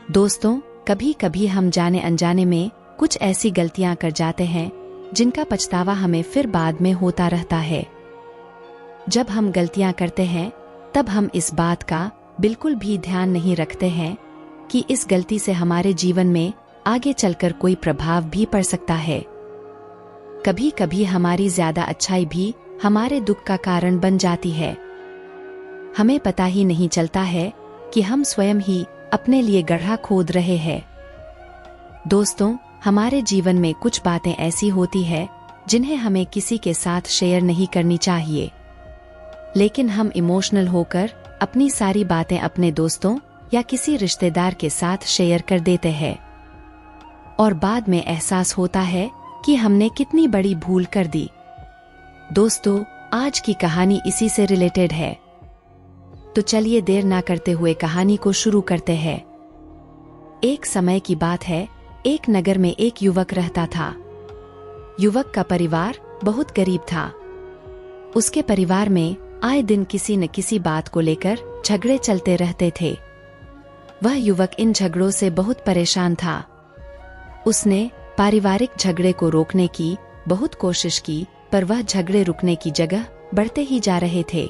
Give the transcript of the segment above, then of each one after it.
दोस्तों, कभी कभी हम जाने अनजाने में कुछ ऐसी गलतियां कर जाते हैं जिनका पछतावा हमें फिर बाद में होता रहता है। जब हम गलतियां करते हैं तब हम इस बात का बिल्कुल भी ध्यान नहीं रखते हैं कि इस गलती से हमारे जीवन में आगे चलकर कोई प्रभाव भी पड़ सकता है। कभी कभी हमारी ज्यादा अच्छाई भी हमारे दुख का कारण बन जाती है। हमें पता ही नहीं चलता है कि हम स्वयं ही अपने लिए गड्ढा खोद रहे हैं। दोस्तों, हमारे जीवन में कुछ बातें ऐसी होती है जिन्हें हमें किसी के साथ शेयर नहीं करनी चाहिए, लेकिन हम इमोशनल होकर अपनी सारी बातें अपने दोस्तों या किसी रिश्तेदार के साथ शेयर कर देते हैं और बाद में एहसास होता है कि हमने कितनी बड़ी भूल कर दी। दोस्तों, आज की कहानी इसी से रिलेटेड है, तो चलिए देर ना करते हुए कहानी को शुरू करते हैं। एक समय की बात है, एक नगर में एक युवक रहता था। युवक का परिवार बहुत गरीब था। उसके परिवार में आए दिन किसी न किसी बात को लेकर झगड़े चलते रहते थे। वह युवक इन झगड़ों से बहुत परेशान था। उसने पारिवारिक झगड़े को रोकने की बहुत कोशिश की, पर वह झगड़े रुकने की जगह बढ़ते ही जा रहे थे।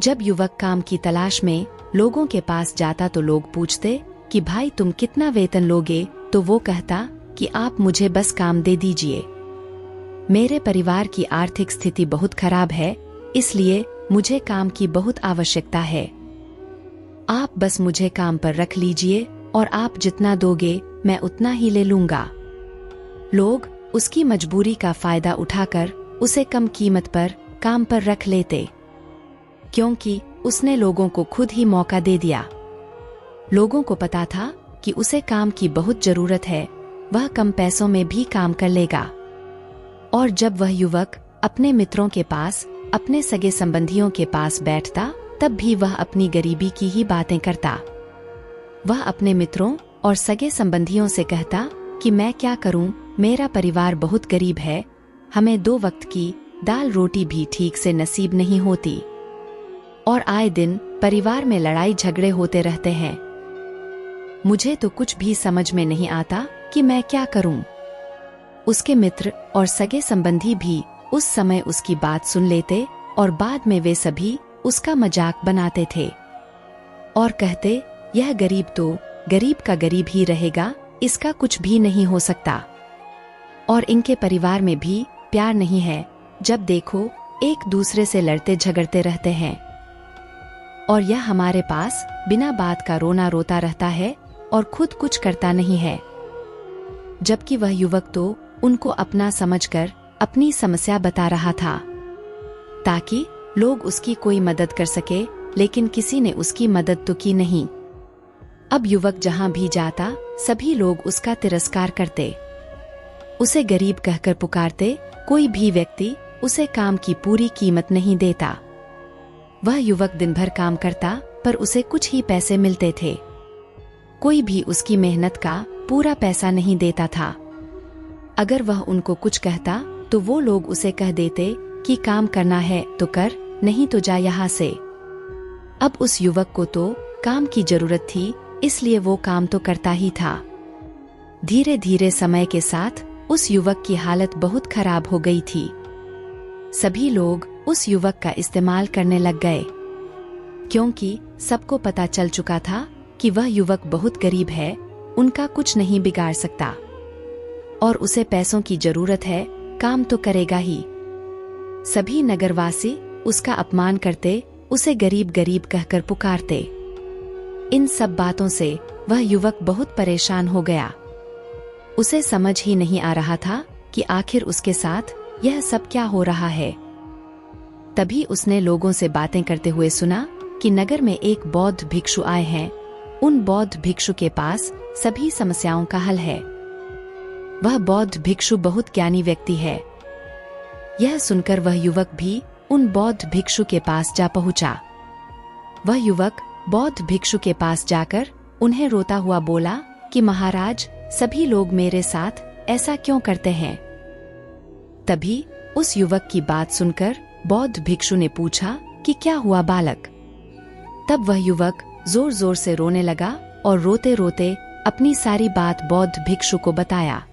जब युवक काम की तलाश में लोगों के पास जाता तो लोग पूछते कि भाई तुम कितना वेतन लोगे, तो वो कहता कि आप मुझे बस काम दे दीजिए। मेरे परिवार की आर्थिक स्थिति बहुत खराब है, इसलिए मुझे काम की बहुत आवश्यकता है। आप बस मुझे काम पर रख लीजिए और आप जितना दोगे मैं उतना ही ले लूंगा। लोग उसकी मजबूरी का फायदा उठाकर उसे कम कीमत पर काम पर रख लेते, क्योंकि उसने लोगों को खुद ही मौका दे दिया। लोगों को पता था कि उसे काम की बहुत जरूरत है, वह कम पैसों में भी काम कर लेगा। और जब वह युवक अपने मित्रों के पास, अपने सगे संबंधियों के पास बैठता, तब भी वह अपनी गरीबी की ही बातें करता। वह अपने मित्रों और सगे संबंधियों से कहता कि मैं क्या करूं, मेरा परिवार बहुत गरीब है, हमें 2 वक्त की दाल रोटी भी ठीक से नसीब नहीं होती और आए दिन परिवार में लड़ाई झगड़े होते रहते हैं। मुझे तो कुछ भी समझ में नहीं आता कि मैं क्या करूं। उसके मित्र और सगे संबंधी भी उस समय उसकी बात सुन लेते और बाद में वे सभी उसका मजाक बनाते थे और कहते, यह गरीब तो गरीब का गरीब ही रहेगा, इसका कुछ भी नहीं हो सकता और इनके परिवार में भी प्यार नहीं है। जब देखो एक दूसरे से लड़ते झगड़ते रहते हैं और यह हमारे पास बिना बात का रोना रोता रहता है और खुद कुछ करता नहीं है। जबकि वह युवक तो उनको अपना समझकर अपनी समस्या बता रहा था ताकि लोग उसकी कोई मदद कर सके, लेकिन किसी ने उसकी मदद तो की नहीं। अब युवक जहां भी जाता सभी लोग उसका तिरस्कार करते, उसे गरीब कहकर पुकारते, कोई भी व्यक्ति उसे काम की पूरी कीमत नहीं देता। वह युवक दिन भर काम करता पर उसे कुछ ही पैसे मिलते थे, कोई भी उसकी मेहनत का पूरा पैसा नहीं देता था। अगर वह उनको कुछ कहता तो वो लोग उसे कह देते कि काम करना है तो कर, नहीं तो जा यहाँ से। अब उस युवक को तो काम की जरूरत थी, इसलिए वो काम तो करता ही था। धीरे धीरे समय के साथ उस युवक की हालत बहुत खराब हो गई थी। सभी लोग उस युवक का इस्तेमाल करने लग गए, क्योंकि सबको पता चल चुका था कि वह युवक बहुत गरीब है, उनका कुछ नहीं बिगाड़ सकता और उसे पैसों की जरूरत है, काम तो करेगा ही। सभी नगरवासी उसका अपमान करते, उसे गरीब गरीब कहकर पुकारते। इन सब बातों से वह युवक बहुत परेशान हो गया। उसे समझ ही नहीं आ रहा था कि आखिर उसके साथ यह सब क्या हो रहा है। तभी उसने लोगों से बातें करते हुए सुना कि नगर में एक बौद्ध भिक्षु आए हैं। उन बौद्ध भिक्षु के पास सभी समस्याओं का हल है। वह बौद्ध भिक्षु बहुत ज्ञानी व्यक्ति है। यह सुनकर वह युवक भी उन बौद्ध भिक्षु के पास जा पहुंचा। वह युवक बौद्ध भिक्षु के पास जाकर उन्हें रोता हुआ बोला कि महाराज, सभी लोग मेरे साथ ऐसा क्यों करते हैं। तभी उस युवक की बात सुनकर बौद्ध भिक्षु ने पूछा कि क्या हुआ बालक। तब वह युवक जोर जोर से रोने लगा और रोते रोते अपनी सारी बात बौद्ध भिक्षु को बताया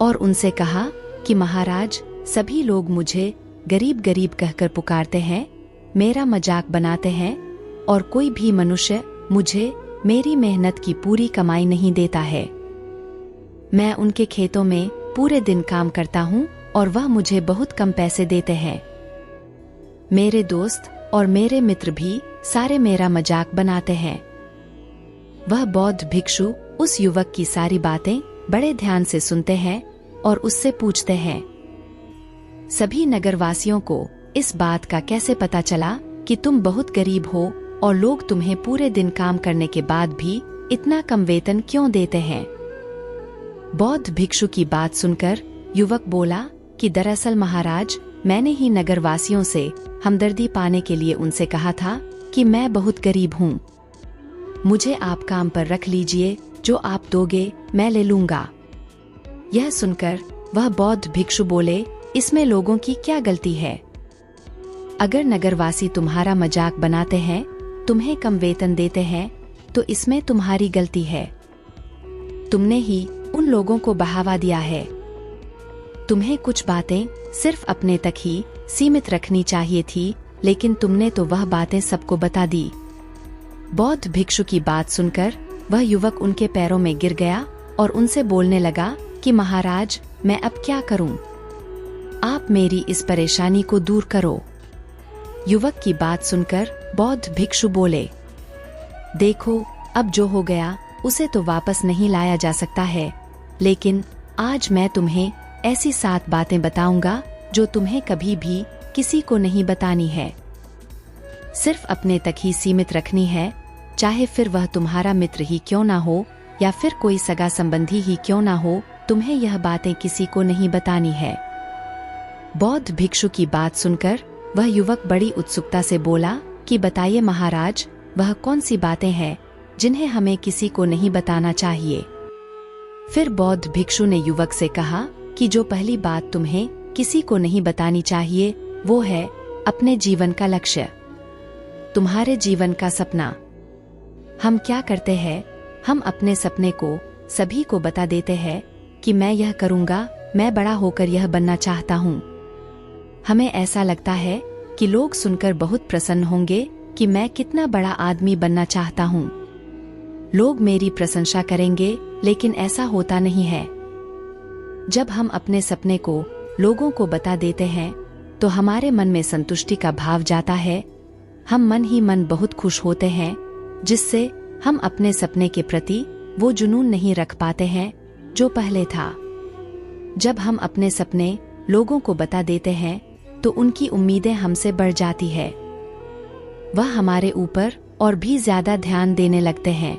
और उनसे कहा कि महाराज, सभी लोग मुझे गरीब गरीब कहकर पुकारते हैं, मेरा मजाक बनाते हैं और कोई भी मनुष्य मुझे मेरी मेहनत की पूरी कमाई नहीं देता है। मैं उनके खेतों में पूरे दिन काम करता हूँ और वह मुझे बहुत कम पैसे देते हैं। मेरे दोस्त और मेरे मित्र भी सारे मेरा मजाक बनाते हैं। वह बौद्ध भिक्षु उस युवक की सारी बातें बड़े ध्यान से सुनते हैं और उससे पूछते हैं, सभी नगरवासियों को इस बात का कैसे पता चला कि तुम बहुत गरीब हो और लोग तुम्हें पूरे दिन काम करने के बाद भी इतना कम वेतन क्यों देते हैं? बौद्ध भिक्षु की बात सुनकर युवक बोला कि दरअसल महाराज, मैंने ही नगरवासियों से हमदर्दी पाने के लिए उनसे कहा था कि मैं बहुत गरीब हूँ, मुझे आप काम पर रख लीजिए, जो आप दोगे मैं ले लूंगा। यह सुनकर वह बौद्ध भिक्षु बोले, इसमें लोगों की क्या गलती है? अगर नगरवासी तुम्हारा मजाक बनाते हैं, तुम्हें कम वेतन देते हैं, तो इसमें तुम्हारी गलती है। तुमने ही उन लोगों को बढ़ावा दिया है। तुम्हें कुछ बातें सिर्फ अपने तक ही सीमित रखनी चाहिए थी, लेकिन तुमने तो वह बातें सबको बता दी। बौद्ध भिक्षु की बात सुनकर वह युवक उनके पैरों में गिर गया और उनसे बोलने लगा कि महाराज, मैं अब क्या करूं? आप मेरी इस परेशानी को दूर करो। युवक की बात सुनकर बौद्ध भिक्षु बोले, देखो, अब जो हो गया उसे तो वापस नहीं लाया जा सकता है, लेकिन आज मैं तुम्हें ऐसी 7 बातें बताऊंगा जो तुम्हें कभी भी किसी को नहीं बतानी है। सिर्फ अपने तक ही सीमित रखनी है, चाहे फिर वह तुम्हारा मित्र ही क्यों ना हो या फिर कोई सगा संबंधी ही क्यों ना हो, तुम्हें यह बातें किसी को नहीं बतानी है। बौद्ध भिक्षु की बात सुनकर वह युवक बड़ी उत्सुकता से बोला कि बताइए महाराज, वह कौन सी बातें हैं जिन्हें हमें किसी को नहीं बताना चाहिए? फिर बौद्ध भिक्षु ने युवक से कहा कि जो पहली बात तुम्हें किसी को नहीं बतानी चाहिए वो है अपने जीवन का लक्ष्य, तुम्हारे जीवन का सपना। हम क्या करते हैं, हम अपने सपने को सभी को बता देते हैं कि मैं यह करूँगा, मैं बड़ा होकर यह बनना चाहता हूँ। हमें ऐसा लगता है कि लोग सुनकर बहुत प्रसन्न होंगे कि मैं कितना बड़ा आदमी बनना चाहता हूँ, लोग मेरी प्रशंसा करेंगे, लेकिन ऐसा होता नहीं है। जब हम अपने सपने को लोगों को बता देते हैं तो हमारे मन में संतुष्टि का भाव जाता है, हम मन ही मन बहुत खुश होते हैं, जिससे हम अपने सपने के प्रति वो जुनून नहीं रख पाते हैं जो पहले था। जब हम अपने सपने लोगों को बता देते हैं तो उनकी उम्मीदें हमसे बढ़ जाती है, वह हमारे ऊपर और भी ज्यादा ध्यान देने लगते हैं,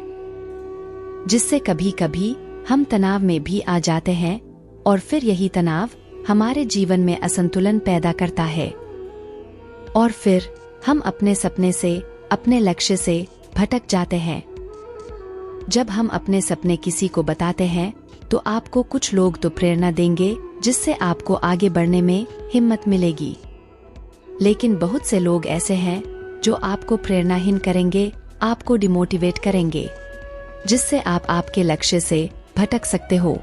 जिससे कभी कभी हम तनाव में भी आ जाते हैं और फिर यही तनाव हमारे जीवन में असंतुलन पैदा करता है और फिर हम अपने सपने से, अपने लक्ष्य से भटक जाते हैं। जब हम अपने सपने किसी को बताते हैं तो आपको कुछ लोग तो प्रेरणा देंगे, जिससे आपको आगे बढ़ने में हिम्मत मिलेगी, लेकिन बहुत से लोग ऐसे हैं जो आपको प्रेरणाहीन करेंगे, आपको डिमोटिवेट करेंगे, जिससे आप आपके लक्ष्य से भटक सकते हो।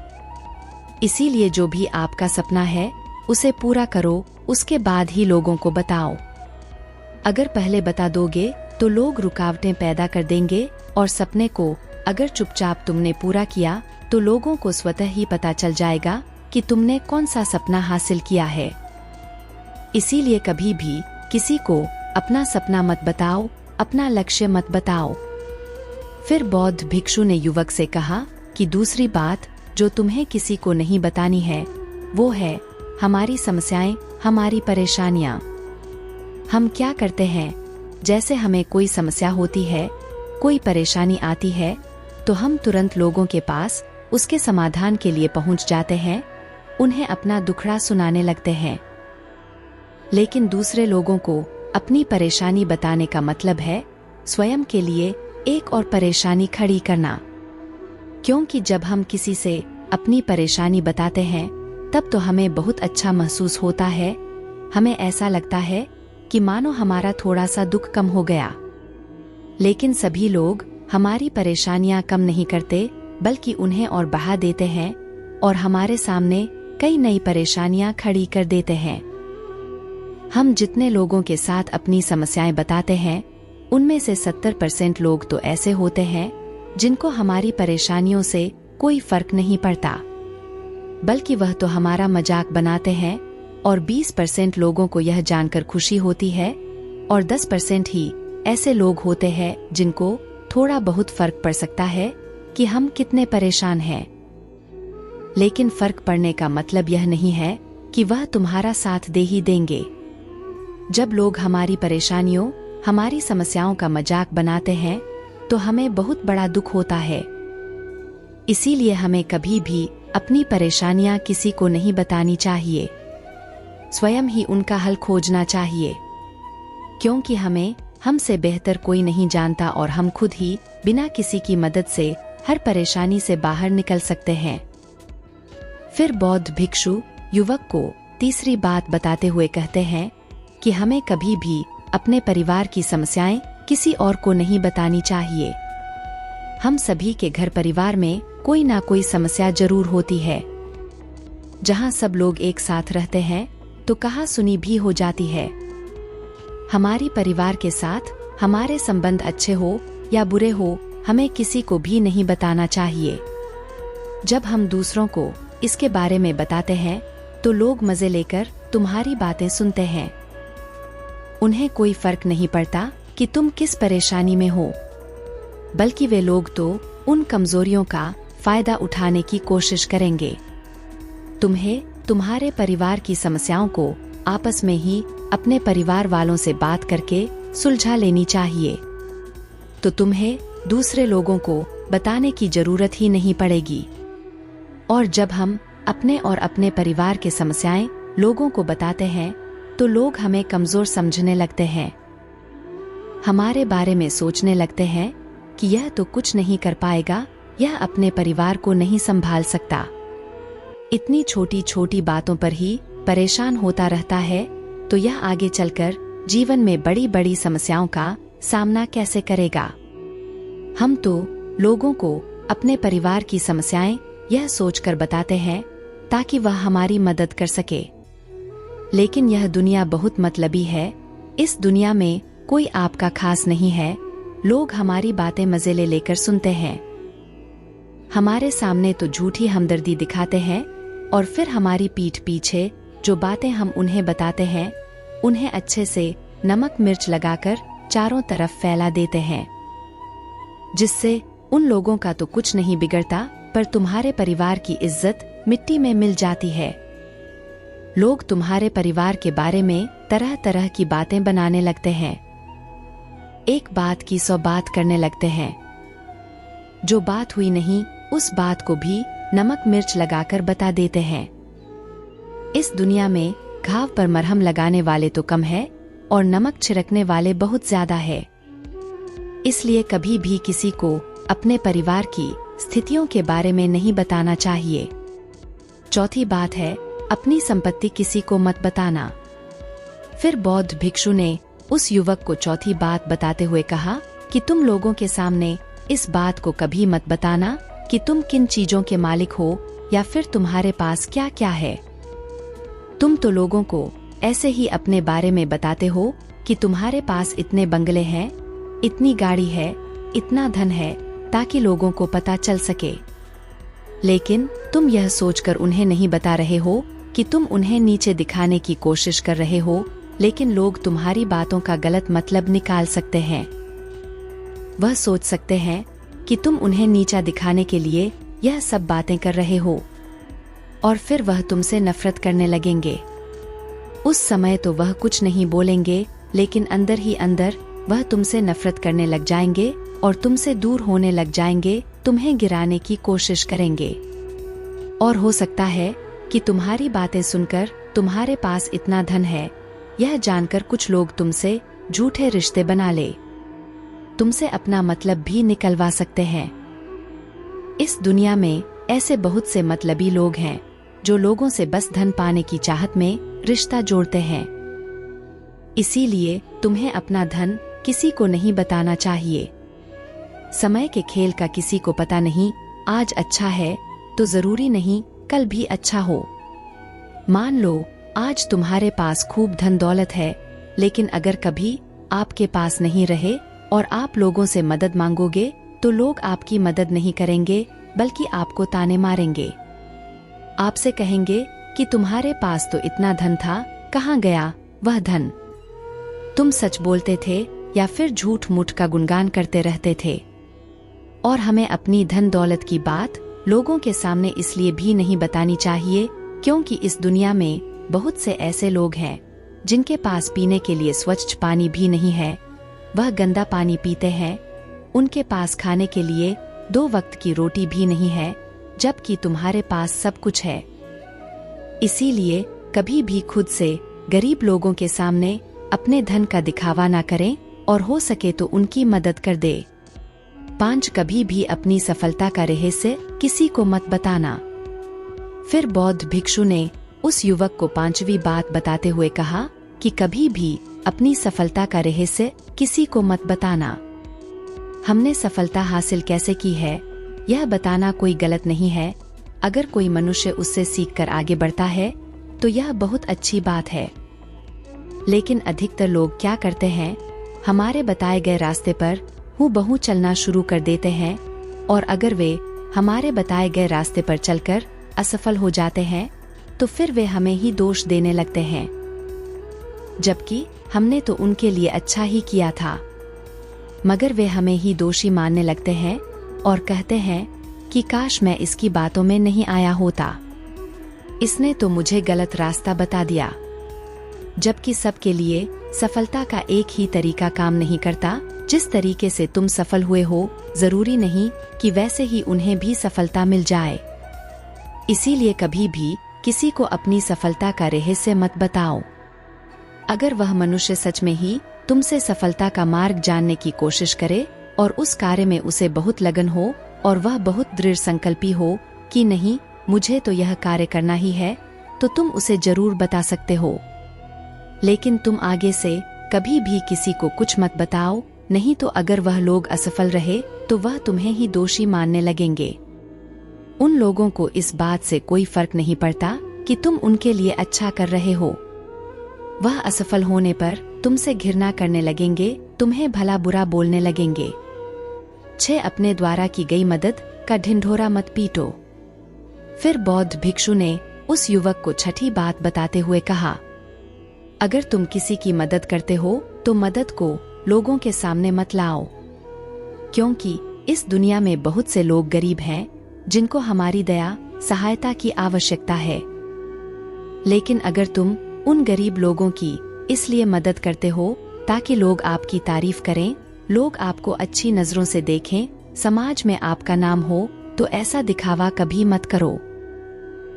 इसीलिए जो भी आपका सपना है उसे पूरा करो, उसके बाद ही लोगों को बताओ। अगर पहले बता दोगे तो लोग रुकावटें पैदा कर देंगे और सपने को अगर चुपचाप तुमने पूरा किया तो लोगों को स्वतः ही पता चल जाएगा कि तुमने कौन सा सपना हासिल किया है। इसीलिए कभी भी किसी को अपना सपना मत बताओ, अपना लक्ष्य मत बताओ। फिर बौद्ध भिक्षु ने युवक से कहा कि दूसरी बात जो तुम्हें किसी को नहीं बतानी है वो है हमारी समस्याएं, हमारी परेशानियां। हम क्या करते हैं, जैसे हमें कोई समस्या होती है, कोई परेशानी आती है, तो हम तुरंत लोगों के पास उसके समाधान के लिए पहुंच जाते हैं, उन्हें अपना दुखड़ा सुनाने लगते हैं। लेकिन दूसरे लोगों को अपनी परेशानी बताने का मतलब है स्वयं के लिए एक और परेशानी खड़ी करना। क्योंकि जब हम किसी से अपनी परेशानी बताते हैं तब तो हमें बहुत अच्छा महसूस होता है, हमें ऐसा लगता है कि मानो हमारा थोड़ा सा दुख कम हो गया। लेकिन सभी लोग हमारी परेशानियां कम नहीं करते बल्कि उन्हें और बढ़ा देते हैं और हमारे सामने कई नई परेशानियां खड़ी कर देते हैं। हम जितने लोगों के साथ अपनी समस्याएं बताते हैं उनमें से 70% लोग तो ऐसे होते हैं जिनको हमारी परेशानियों से कोई फर्क नहीं पड़ता, बल्कि वह तो हमारा मजाक बनाते हैं और 20% लोगों को यह जानकर खुशी होती है और 10% ही ऐसे लोग होते हैं जिनको थोड़ा बहुत फर्क पड़ सकता है कि हम कितने परेशान हैं। लेकिन फर्क पड़ने का मतलब यह नहीं है कि वह तुम्हारा साथ दे ही देंगे। जब लोग हमारी परेशानियों, हमारी समस्याओं का मजाक बनाते हैं तो हमें बहुत बड़ा दुख होता है। इसीलिए हमें कभी भी अपनी परेशानियां किसी को नहीं बतानी चाहिए, स्वयं ही उनका हल खोजना चाहिए, क्योंकि हमें हमसे बेहतर कोई नहीं जानता और हम खुद ही बिना किसी की मदद से हर परेशानी से बाहर निकल सकते हैं। फिर बौद्ध भिक्षु युवक को तीसरी बात बताते हुए कहते हैं कि हमें कभी भी अपने परिवार की समस्याएं किसी और को नहीं बतानी चाहिए। हम सभी के घर परिवार में कोई ना कोई समस्या जरूर होती है। जहां सब लोग एक साथ रहते हैं तो कहा सुनी भी हो जाती है। हमारी परिवार के साथ हमारे संबंध अच्छे हो या बुरे हो, हमें किसी को भी नहीं बताना चाहिए। जब हम दूसरों को इसके बारे में बताते हैं तो लोग मजे लेकर तुम्हारी बातें सुनते हैं। उन्हें कोई फर्क नहीं पड़ता कि तुम किस परेशानी में हो, बल्कि वे लोग तो उन कमजोरियों का फायदा उठाने की कोशिश करेंगे। तुम्हें तुम्हारे परिवार की समस्याओं को आपस में ही अपने परिवार वालों से बात करके सुलझा लेनी चाहिए, तो तुम्हें दूसरे लोगों को बताने की जरूरत ही नहीं पड़ेगी। और जब हम अपने और अपने परिवार के समस्याएं लोगों को बताते हैं तो लोग हमें कमजोर समझने लगते हैं, हमारे बारे में सोचने लगते हैं कि यह तो कुछ नहीं कर पाएगा, यह अपने परिवार को नहीं संभाल सकता। इतनी छोटी छोटी बातों पर ही परेशान होता रहता है तो यह आगे चलकर जीवन में बड़ी बड़ी समस्याओं का सामना कैसे करेगा। हम तो लोगों को अपने परिवार की समस्याएं यह सोचकर बताते हैं ताकि वह हमारी मदद कर सके, लेकिन यह दुनिया बहुत मतलबी है। इस दुनिया में कोई आपका खास नहीं है। लोग हमारी बातें मजे ले लेकर सुनते हैं, हमारे सामने तो झूठी हमदर्दी दिखाते हैं और फिर हमारी पीठ पीछे जो बातें हम उन्हें बताते हैं उन्हें अच्छे से नमक मिर्च लगाकर चारों तरफ फैला देते हैं, जिससे उन लोगों का तो कुछ नहीं बिगड़ता पर तुम्हारे परिवार की इज्जत मिट्टी में मिल जाती है। लोग तुम्हारे परिवार के बारे में तरह तरह की बातें बनाने लगते हैं, एक बात की 100 बात करने लगते हैं। जो बात हुई नहीं उस बात को भी नमक मिर्च लगाकर बता देते हैं। इस दुनिया में घाव पर मरहम लगाने वाले तो कम है और नमक छिड़कने वाले बहुत ज्यादा है। इसलिए कभी भी किसी को अपने परिवार की स्थितियों के बारे में नहीं बताना चाहिए। चौथी बात है, अपनी संपत्ति किसी को मत बताना। फिर बौद्ध भिक्षु ने उस युवक को चौथी बात बताते हुए कहा कि तुम लोगों के सामने इस बात को कभी मत बताना कि तुम किन चीजों के मालिक हो या फिर तुम्हारे पास क्या क्या है। तुम तो लोगों को ऐसे ही अपने बारे में बताते हो कि तुम्हारे पास इतने बंगले हैं, इतनी गाड़ी है, इतना धन है, ताकि लोगों को पता चल सके। लेकिन तुम यह सोचकर उन्हें नहीं बता रहे हो कि तुम उन्हें नीचे दिखाने की कोशिश कर रहे हो, लेकिन लोग तुम्हारी बातों का गलत मतलब निकाल सकते हैं। वह सोच सकते हैं कि तुम उन्हें नीचा दिखाने के लिए यह सब बातें कर रहे हो और फिर वह तुमसे नफरत करने लगेंगे। उस समय तो वह कुछ नहीं बोलेंगे, लेकिन अंदर ही अंदर वह तुमसे नफरत करने लग जाएंगे और तुमसे दूर होने लग जाएंगे, तुम्हें गिराने की कोशिश करेंगे। और हो सकता है कि तुम्हारी बातें सुनकर तुम्हारे पास इतना धन है यह जानकर कुछ लोग तुमसे झूठे रिश्ते बना ले, तुमसे अपना मतलब भी निकलवा सकते हैं। इस दुनिया में ऐसे बहुत से मतलबी लोग हैं जो लोगों से बस धन पाने की चाहत में रिश्ता जोड़ते हैं। इसीलिए तुम्हें अपना धन किसी को नहीं बताना चाहिए। समय के खेल का किसी को पता नहीं, आज अच्छा है तो जरूरी नहीं कल भी अच्छा हो। मान लो आज तुम्हारे पास खूब धन दौलत है, लेकिन अगर कभी आपके पास नहीं रहे और आप लोगों से मदद मांगोगे तो लोग आपकी मदद नहीं करेंगे बल्कि आपको ताने मारेंगे। आपसे कहेंगे कि तुम्हारे पास तो इतना धन था, कहाँ गया वह धन? तुम सच बोलते थे या फिर झूठ मूठ का गुणगान करते रहते थे। और हमें अपनी धन दौलत की बात लोगों के सामने इसलिए भी नहीं बतानी चाहिए क्योंकि इस दुनिया में बहुत से ऐसे लोग हैं जिनके पास पीने के लिए स्वच्छ पानी भी नहीं है, वह गंदा पानी पीते हैं। उनके पास खाने के लिए 2 वक्त की रोटी भी नहीं है, जबकि तुम्हारे पास सब कुछ है। इसीलिए कभी भी खुद से गरीब लोगों के सामने अपने धन का दिखावा ना करें और हो सके तो उनकी मदद कर दे। 5 कभी भी अपनी सफलता का रहस्य किसी को मत बताना। फिर बौद्ध भिक्षु ने उस युवक को 5वीं बात बताते हुए कहा कि कभी भी अपनी सफलता का रहस्य किसी को मत बताना। हमने सफलता हासिल कैसे की है यह बताना कोई गलत नहीं है। अगर कोई मनुष्य उससे सीखकर आगे बढ़ता है तो यह बहुत अच्छी बात है। लेकिन अधिकतर लोग क्या करते हैं, हमारे बताए गए रास्ते पर हूबहू चलना शुरू कर देते हैं, और अगर वे हमारे बताए गए रास्ते पर चलकर असफल हो जाते हैं तो फिर वे हमें ही दोष देने लगते हैं, जबकि हमने तो उनके लिए अच्छा ही किया था। मगर वे हमें ही दोषी मानने लगते हैं और कहते हैं कि काश मैं इसकी बातों में नहीं आया होता, इसने तो मुझे गलत रास्ता बता दिया। जबकि सबके लिए सफलता का एक ही तरीका काम नहीं करता। जिस तरीके से तुम सफल हुए हो जरूरी नहीं कि वैसे ही उन्हें भी सफलता मिल जाए। इसीलिए कभी भी किसी को अपनी सफलता का रहस्य मत बताओ। अगर वह मनुष्य सच में ही तुमसे सफलता का मार्ग जानने की कोशिश करे और उस कार्य में उसे बहुत लगन हो और वह बहुत दृढ़ संकल्पी हो कि नहीं मुझे तो यह कार्य करना ही है, तो तुम उसे जरूर बता सकते हो। लेकिन तुम आगे से कभी भी किसी को कुछ मत बताओ, नहीं तो अगर वह लोग असफल रहे तो वह तुम्हें ही दोषी मानने लगेंगे। उन लोगों को इस बात से कोई फर्क नहीं पड़ता कि तुम उनके लिए अच्छा कर रहे हो। वह असफल होने पर तुमसे घृणा करने लगेंगे, तुम्हें भला बुरा बोलने लगेंगे। 6 अपने द्वारा की गई मदद का ढिंढोरा मत पीटो। फिर बौद्ध भिक्षु ने उस युवक को 6ठी बात बताते हुए कहा, अगर तुम किसी की मदद करते हो तो मदद को लोगों के सामने मत लाओ, क्योंकि इस दुनिया में बहुत से लोग गरीब हैं जिनको हमारी दया सहायता की आवश्यकता है। लेकिन अगर तुम उन गरीब लोगों की इसलिए मदद करते हो ताकि लोग आपकी तारीफ करें, लोग आपको अच्छी नजरों से देखें, समाज में आपका नाम हो, तो ऐसा दिखावा कभी मत करो।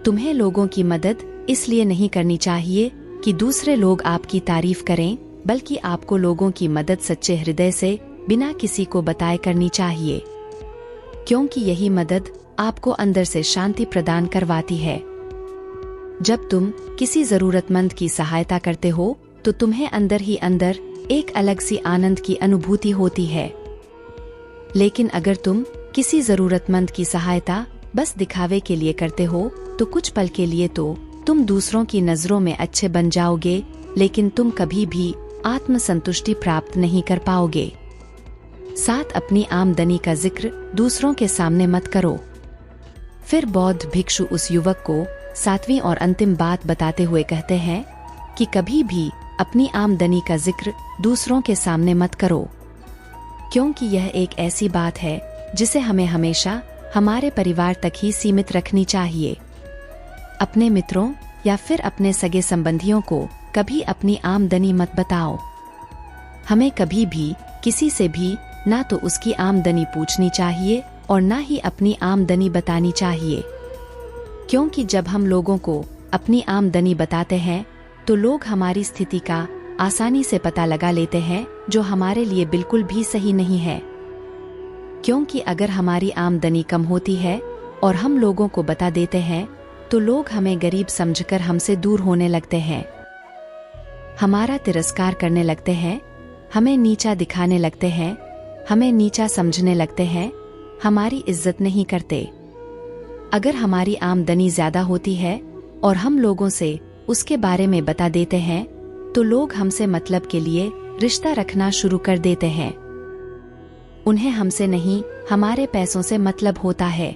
तुम्हें लोगों की मदद इसलिए नहीं करनी चाहिए कि दूसरे लोग आपकी तारीफ करें, बल्कि आपको लोगों की मदद सच्चे हृदय से बिना किसी को बताए करनी चाहिए, क्योंकि यही मदद आपको अंदर से शांति प्रदान करवाती है। जब तुम किसी जरूरतमंद की सहायता करते हो तो तुम्हें अंदर ही अंदर एक अलग सी आनंद की अनुभूति होती है। लेकिन अगर तुम किसी जरूरतमंद की सहायता बस दिखावे के लिए करते हो तो कुछ पल के लिए तो तुम दूसरों की नजरों में अच्छे बन जाओगे, लेकिन तुम कभी भी आत्मसंतुष्टि प्राप्त नहीं कर पाओगे। साथ अपनी आमदनी का जिक्र दूसरों के सामने मत करो। फिर बौद्ध भिक्षु उस युवक को 7वीं और अंतिम बात बताते हुए कहते हैं कि कभी भी अपनी आमदनी का जिक्र दूसरों के सामने मत करो, क्योंकि यह एक ऐसी बात है जिसे हमें हमेशा हमारे परिवार तक ही सीमित रखनी चाहिए। अपने मित्रों या फिर अपने सगे संबंधियों को कभी अपनी आमदनी मत बताओ। हमें कभी भी किसी से भी ना तो उसकी आमदनी पूछनी चाहिए और ना ही अपनी आमदनी बतानी चाहिए, क्योंकि जब हम लोगों को अपनी आमदनी बताते हैं तो लोग हमारी स्थिति का आसानी से पता लगा लेते हैं, जो हमारे लिए बिल्कुल भी सही नहीं है। क्योंकि अगर हमारी आमदनी कम होती है और हम लोगों को बता देते हैं तो लोग हमें गरीब समझकर हमसे दूर होने लगते हैं, हमारा तिरस्कार करने लगते हैं, हमें नीचा दिखाने लगते हैं, हमें नीचा समझने लगते हैं, हमारी इज्जत नहीं करते। अगर हमारी आमदनी ज्यादा होती है और हम लोगों से उसके बारे में बता देते हैं तो लोग हमसे मतलब के लिए रिश्ता रखना शुरू कर देते हैं। उन्हें हमसे नहीं, हमारे पैसों से मतलब होता है।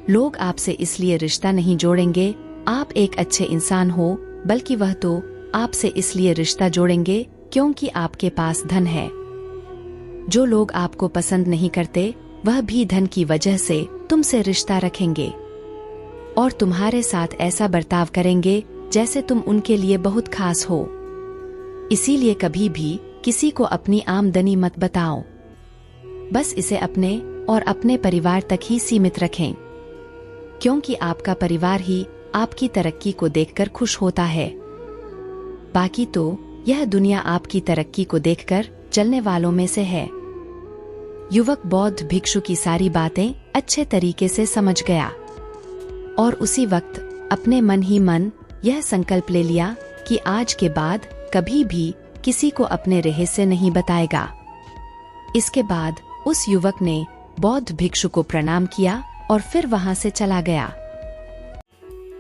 लोग आपसे इसलिए रिश्ता नहीं जोड़ेंगे आप एक अच्छे इंसान हो, बल्कि वह तो आपसे इसलिए रिश्ता जोड़ेंगे क्योंकि आपके पास धन है। जो लोग आपको पसंद नहीं करते वह भी धन की वजह से तुमसे रिश्ता रखेंगे और तुम्हारे साथ ऐसा बर्ताव करेंगे जैसे तुम उनके लिए बहुत खास हो। इसीलिए कभी भी किसी को अपनी आमदनी मत बताओ, बस इसे अपने और अपने परिवार तक ही सीमित रखें, क्योंकि आपका परिवार ही आपकी तरक्की को देखकर खुश होता है। बाकी तो यह दुनिया आपकी तरक्की को देखकर चलने वालों में से है। युवक बौद्ध भिक्षु की सारी बातें अच्छे तरीके से समझ गया और उसी वक्त अपने मन ही मन यह संकल्प ले लिया कि आज के बाद कभी भी किसी को अपने रहस्य नहीं बताएगा। इसके बाद उस युवक ने बौद्ध भिक्षु को प्रणाम किया और फिर वहां से चला गया।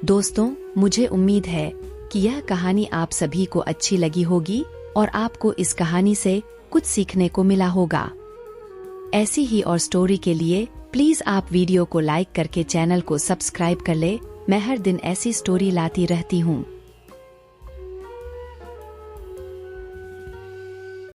दोस्तों, मुझे उम्मीद है कि यह कहानी आप सभी को अच्छी लगी होगी और आपको इस कहानी से कुछ सीखने को मिला होगा। ऐसी ही और स्टोरी के लिए प्लीज आप वीडियो को लाइक करके चैनल को सब्सक्राइब कर ले। मैं हर दिन ऐसी स्टोरी लाती रहती हूँ।